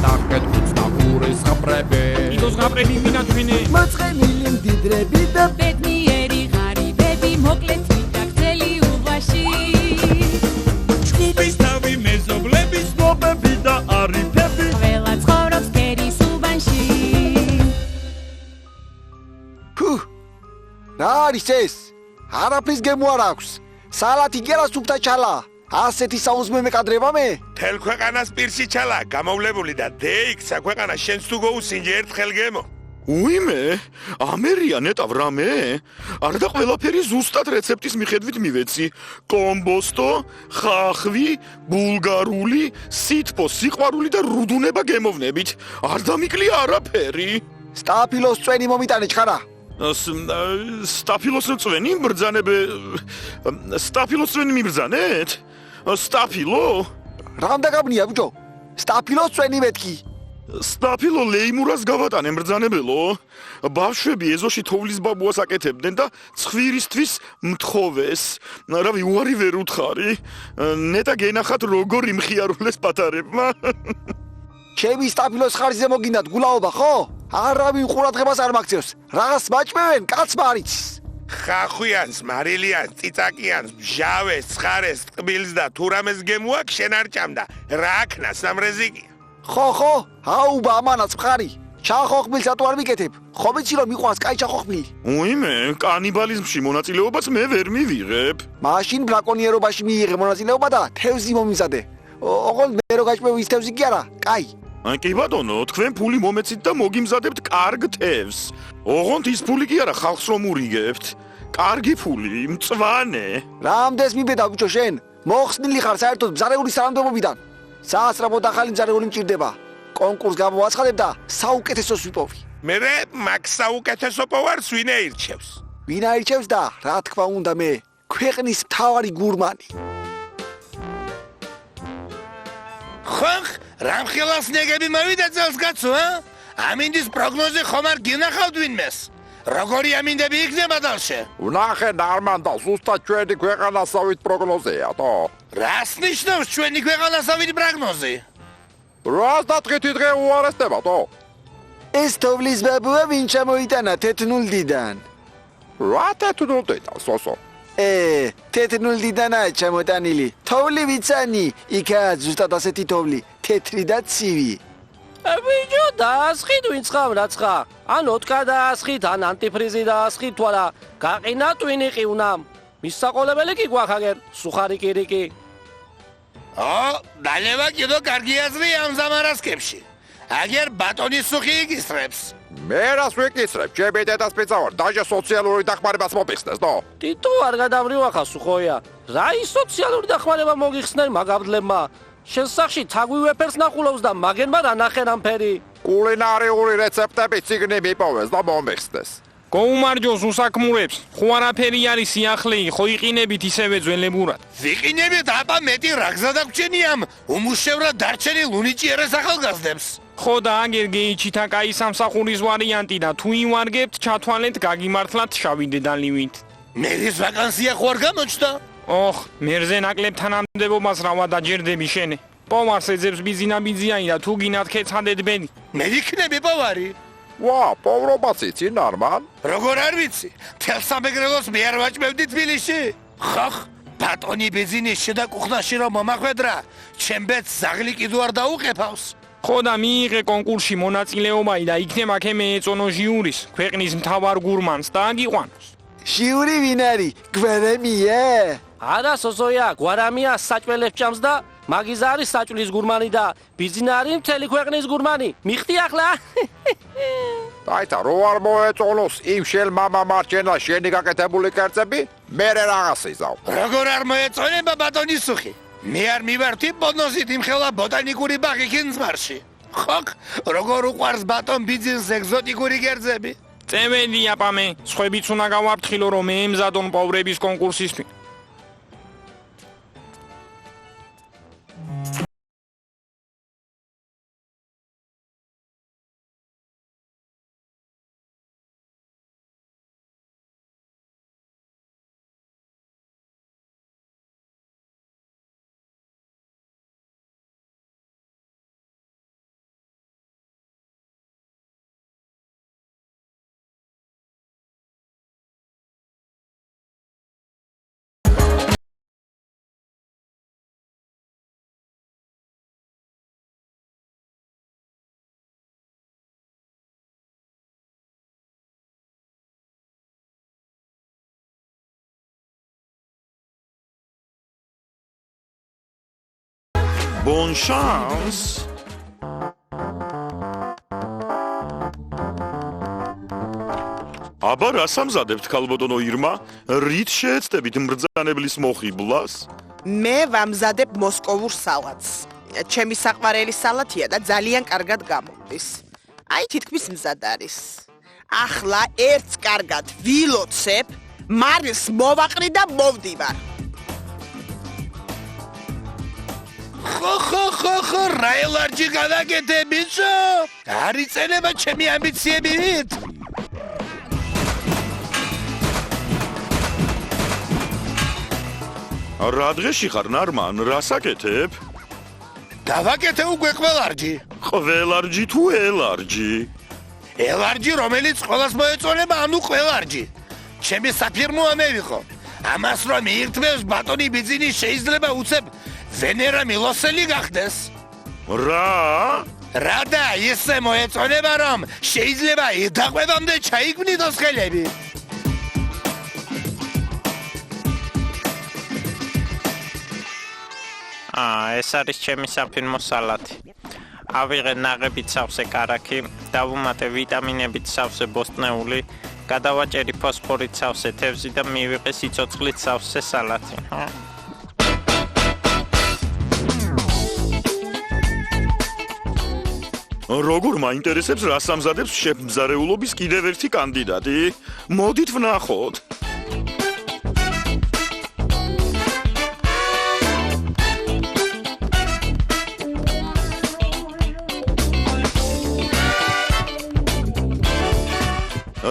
ნახეთ უცნაურის ზღაპრები იდოს ზღაპრები მინათვინე მოწყენილი მდიდრები და ბედნიერი ღარიბები მოკლეთ მიდაგრძელი უღვაში ჭუბის თავი მეზობლები ცნობები და არიფები ყველა ცხოვრობს გერის უბანში რა არის ეს? არაფრის გემო არ აქვს. სალათი გერა სუფთა ჩალა. ასეთი საუზმე მეკადრება მე? თელ ქვეყანას პირში ჩალა, გამოვლებული და დეიქცა ქვეყანა შენს თუ გოუსინჯე ერთხელ გემო. უიმე, ამერია ნეტავ რამე? არდა ყველაფერი ზუსტად რეცეპტის მიხედვით მივეცი. კომბოსტო, ხახვი, ბულგარული, სითბო, სიყვარული და რუდუნება გემოვნებით. არ დამიკლია არაფერი. სტაფილოს წვენი მომიტანე ჩხარა. სტაფილოს წვენი ბრძანებე სტაფილოს წვენი მიბრძანეთ? სტაფილო? რამდა გაბნია ბიჭო? სტაფილოს წვენი მეთქი. სტაფილო ლეიმურას გავატანე ბრძანებელო. ბავშვები ეზოში თოვლის ბაბუას აკეთებდნენ და ცხვირისთვის მთხოვეს. რავი, უარი ვერ უთხარი. ნეტა გენახათ როგორ იმხიარულეს პატარებმა. ჩემი სტაფილოს ხარჯზე მოგინდათ გულაობა ხო? არავინ ყურადღებას არ მაქცევს. რას მაჭმევენ კაცმა არ იცის. ხახვიანს, მარილიანს, წიწაკიანს, ბჟავეს, ცხარეს, ტყბილს და თუ რამეს გემოაკ შენ არ ჭამდა. რა აქნას სამრეზიკია. ხო, აუბა ამანაც მხარი. ჩახოხბილს ატო არ მიკეთებ. ხო ვიცი რომ მიყვარს კაი ჩახოხბილი. უიმე, კანიბალიზმში მონაწილეობაც მე ვერ მივიღებ. მაშინ ბრაკონიერობაში მიიღე მონაწილეობა და თევზი მომიზადე. ოღონდ მე რო გაჭმევ ის თევზი კი არა, კაი. კი ბატონო, თქვენ ფული მომეცით და მოგიმზადებთ კარგ თევზს. ოღონდ ის ფული კი არა ხალხს რომ ურიგებთ. კარგი ფული, მწვანე. რამდენს მიბედა ბიჭო შენ? მოხსნილი ხარ საერთოდ ბზარეული სარამდობობიდან. საასრამოდ ახალი ბზარეული მჭირდება. კონკურს გამოვაცხადებ და საუკეთესოს ვიპოვი. მერე მაგ საუკეთესო პოვარს ვინ აირჩევს? ვინ აირჩევს და რა თქმა უნდა მე, ქვეყნის მთავარი გურმანი. ხონხ, რამხილას ნეგები მოვიდა წელს კაცო, ამინდის პროგნოზი ხომ არ გინახავთ ვინმეს? როგორი ამინდები იქნება დალშე? ვნახე ნარმანდა ზუსტად ჩვენი ქვეყანასავით პროგნოზია თო რას ნიშნავს ჩვენი ქვეყანასავით პროგნოზი? რას დათქეთი დღე უარესდება თო ეს თოვლის ბაბუა ვინ ჩამოიტანა თეთნულდიდან? რა თეთნულდიდან სოსო თეთნულდიდანაა ჩამოტანილი. თოვლი ვიცანი, იქაა ზუსტად ასეთი თოვლი, თეთრი და ცივი. ბიჭო, დაასხით ვინც ხამ რაცხა. ან ოტკა დაასხით, ან ანტიფრიზი დაასხით, თუ არა გაყინა ტვინი ყივნამ. მისაყოლებელი კი გვაქვს აგერ, სუხარი კირიკი. დალევა კიდო კარგი აზრია ამ ზამარასკებში. აგერ ბატონი სუხი იგისრებს. მე რას ვიკისრებ ჩემი დედას პიცავარ დაჟე სოციალური დახმარებას მოფიხსნეს თო ტიტო არ გადავრივახა სუხოია. რა ის სოციალური დახმარება მოგიხსნენ მაგაბლებმა? შენ სახში თაგვი ვეფერს ნახულობს და მაგენმა რა ნახენ ამ ფერი? კულინარიული რეცეპტები ციგნი მიპოვეს და მომიხსნეს გოუმარჯოს უსაქმურებს ხო არაფერი არის სიახლე ხო იყინებით ისევე ძველებურად ვიყინებით აბა მეტი რა გზა დაგვრჩენი ამ უმუშევრად დარჩენილ უნიჭიერეს ახალგაზრდებს ხო და აგერ გეიჩითა კაი სამსახურის ვარიანტი და თუ იმარგებთ ჩათვალეთ გაგიმართლათ შავი დედალივით მერის ვაკანსია ხო არ გამოჩნდა? ოხ, მერზე ნაკლებ თანამდებობას რა ვადაჯერდები შენი პოვარს ეძებს ბიზინაბიძიანი და თუ გინათ ქეცადეთ ბენი მე ვიქნები პოვარი ვა პოვრობაც იცი ნარმან როგორ არ ვიცი თელ სამეგრელოს მე არ ვაჭმევდი თბილისში ხახ ბატონი ბიზინის შედაკუხნაში რომ მომახვედრა ჩემბეც ზაღლი კიდო არ დაუყეფავს ხო და მიიღე კონკურსში მონაწილეობა და იქნება მე ეწონო ჟიურის ქვეყნის მთავარ გურმანს და აგიყვანოს ჟიური ვინ არის? გვერემია? არა სოსოია, გვარამია საჭველებს ჭამს და მაგიზა არის საჭვლის გურმანი და ბიზინა არის მთელი ქვეყნის გურმანი. მიხდი ახლა? დაიცა რო არ მოეწონოს იმ შენ მამა მარჩენა შენი გაკეთებული კერძები მე რაღაც იზავ როგორ არ მოეწონება ბატონი სუხი მე არ მივართი ბონოზით იმხელა ბოტანიკური ბაღი კინძმარში ხოხ როგორ უყვარს ბატონ ბიზინს ეგზოტიკური კერძები წევენი აპამე სხვებიც უნდა გავაფრთხილო რომ ემზადონ პოვრების კონკურსისთვის Bon chance. აბა რა სამზადებთ ქალბატონო ირმა? რით შეეცდებით მბრძანებლის მოხიბლას? მე ვამზადებ მოსკოვურ სალატს. ჩემი საყვარელი სალათია და ძალიან კარგად გამომდის. აი თითქმის მზად არის. ახლა ერთს კარგად ვილოცებ, მარილს მოვაყრი და მოვდივარ. ხო, რა ელარჯი გადაკეთე ბიჭო? არ იწენება ჩემი ამბიციებით? რა დღეში ხარ ნარმან? რას აკეთებ? დავაკეთე უკვე ყველარჯი. ყველარჯი თუ ელარჯი? ელარჯი, რომელიც ყველას მოეწონება, ანუ ყველარჯი. ჩემი საფირმოა მე ვიყო. ამას რომ მიირთმევს ბატონი ბიძინი შეიძლება უცებ ვენერა მილოსელი გახდეს. რა და ისე მოეწონება რომ შეიძლება იდაყვებამდე ჩაიგვნიდოს ხელები. ეს არის ჩემი საფირმო სალათი. ავიღე ნაღებით სავსე კარაქი, დავუმატე ვიტამინებით სავსე ბოსტნეული, გადავაჭერი ფოსფორით სავსე თევზი და მივიღე სიცოცხლით სავსე სალათი. როგორ მაინტერესებს რა სამზადებს შეფმზარეულობის კიდევ ერთი კანდიდატი? მოდით ვნახოთ.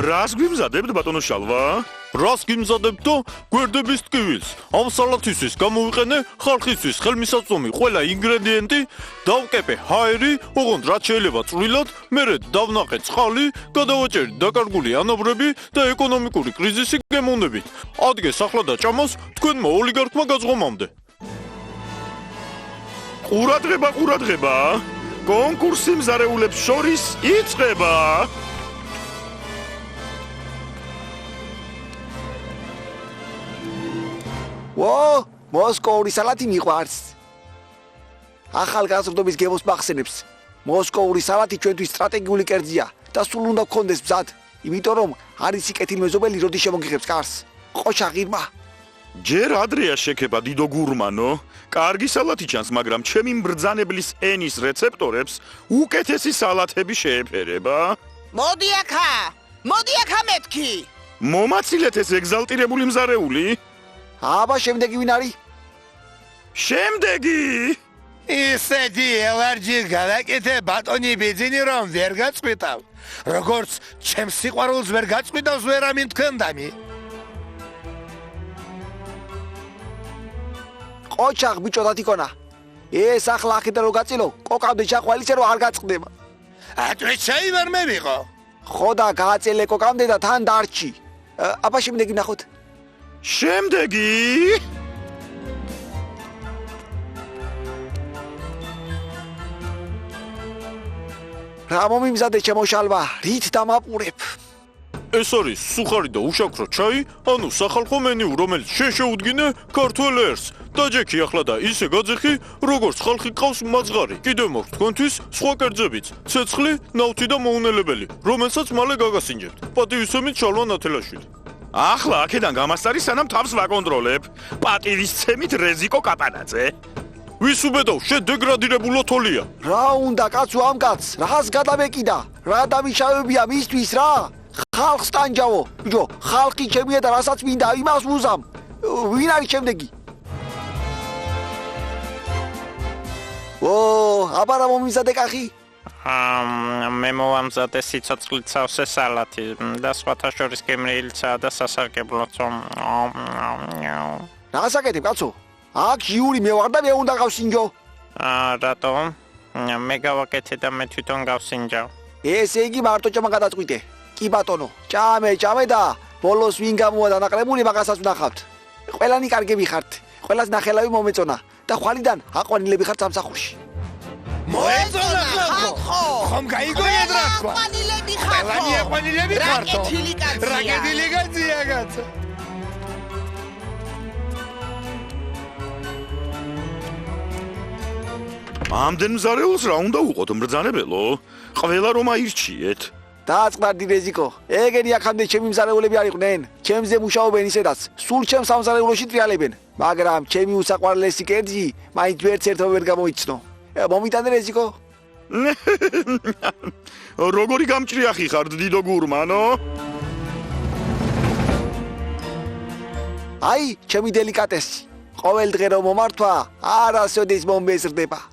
რას გვიმზადებთ ბატონო შალვა? რას გიმზადებთ და გვერდების ტკივილს. ამ სალათისთვის გამოვიყენე ხალხისთვის ხელმისაწვდომი ყველა ინგრედიენტი, დავკეპე ჰაერი, ოღონდ რაც შეიძლება წვრილად, მერე დავნახე წყალი, გადავაჭერი დაკარგული ანაბრები და ეკონომიკური კრიზისი გემოვნებით. ადგეს ახლა და ჭამას თქვენმა ოლიგარქმა გაძღომამდე. ყურადღება. კონკურსი მზარეულებს შორის იწყება. მოსკოვური სალათი მიყვარს. ახალგაზრდობის გემოს მახსენებს. მოსკოვური სალათი ჩვენთვის სტრატეგიული კერძია და სულ უნდა გქონდეს მზად, იმიტომ რომ არის სიკეთილ მეზობელი, როდის შემოგიღებს კარს. ყოჩა ღირმა. ჯერ ადრეა შექება დიდო გურმანო. კარგი სალათი ჩანს, მაგრამ ჩემი მბრძანებლის ენის რეცეპტორებს უკეთესი სალათები შეეფერება. მოდი აქა მეთქი. მომაცილეთ ეს ეგზალტირებული მზარეული. აბა შემდეგი ვინ არის? შემდეგი ისეთი ელარჯი გადაკეთე ბატონი ბიძინი რომ ვერ გაწყვიტავ. როგორც ჩემს სიყვარულს ვერ გაწყვიტავს ვერავინ თქვენდამი. ყოჩაღ ბიჭო დათიკონა. ეს ახლა აქედან რო გაწილო, კოკამდე ჩახვალ ისე რომ არ გაწყდება. ატვე ჩაი ვერ მევიყო. ხო და გააწელე კოკამდე და თან დარჩი. აბა შემდეგი ნახოთ. შემდეგი რა მომიმზადე ჩემო შალვა, რით დამაპურებ. ეს არის სუხარი და უშაქრო ჩაი, ანუ სახალხო მენიუ, რომელიც შეუდგინე ქართველ ერს. დაჯექი ახლა და ისე გაძეხი, როგორც ხალხი ყავს მაძღარი. კიდევ მოხ თქვენთვის სხვა კერძებიც, ცეცხლი, ნავთი და მოუნელებელი, რომელსაც მალე გაგასინჯებთ. პატივისცემით შალვა ნათელაშვილი. ახლა აქედან გამასწარი სანამ თავს ვაკონტროლებ. პატივისცემით რეზიკო კაპანაძე. ვის უბედავ, შედეგრადირებულო თოლია. რა უნდა კაცო ამ კაცს, რას გადამეკიდა? რა დამიშავებია მისთვის რა? ხალხს ტანჯავო. ბიჭო, ხალხი ჩემია და რასაც მინდა იმას ვუზამ. ვინ არის შემდეგი? აბა რა მომიზადე კახი? მე მოვამზადე სიცოცხლით სავსე სალათი და სხვათა შორის გემრიელიცაა და სასარგებლოც. რას აკეთებ კაცო? აქ ჟიური მე ვარ და მე უნდა გავსინჯო. რატო? მე გავაკეთე და მე თვითონ გავსინჯავ. ესე იგი მარტო ჭამა გადაწყვიტე. კი ბატონო, ჭამე და ბოლოს ვინ გამოვა დანაკლებული მაგასაც ვნახავთ. ყველანი კარგები ხართ. ყველას ნახელავი მომეწონა და ხვალიდან აყვანილები ხართ სამსახურში. მოეწონა ხალხო. ხომ გაიგონეთ რა თქვა? ყველანი აყვანილები ხართო. რაკეტილი კაცია კაცო. ამდენ მზარეულს რა უნდა უყოთ მბრძანებელო? ყველა რომ აირჩიეთ. დააწყდარდი რეზიკო. ეგენი აქამდე ჩემი მზარეულები არ იყვნენ. ჩემზე მუშაობენ ისედაც. სულ ჩემს სამზარეულოში ტრიალებენ. მაგრამ ჩემი უსაყვარლესი კერძი მაინც ვერც ერთობა ვერ გამოიცნო. მომიტანე რეზიკო? როგორი გამჭრიახი ხარ დიდო გურმანო? აი, ჩემი დელიკატესი. ყოველ დღე რომ მომართვა, არასოდეს მომბეზრდება.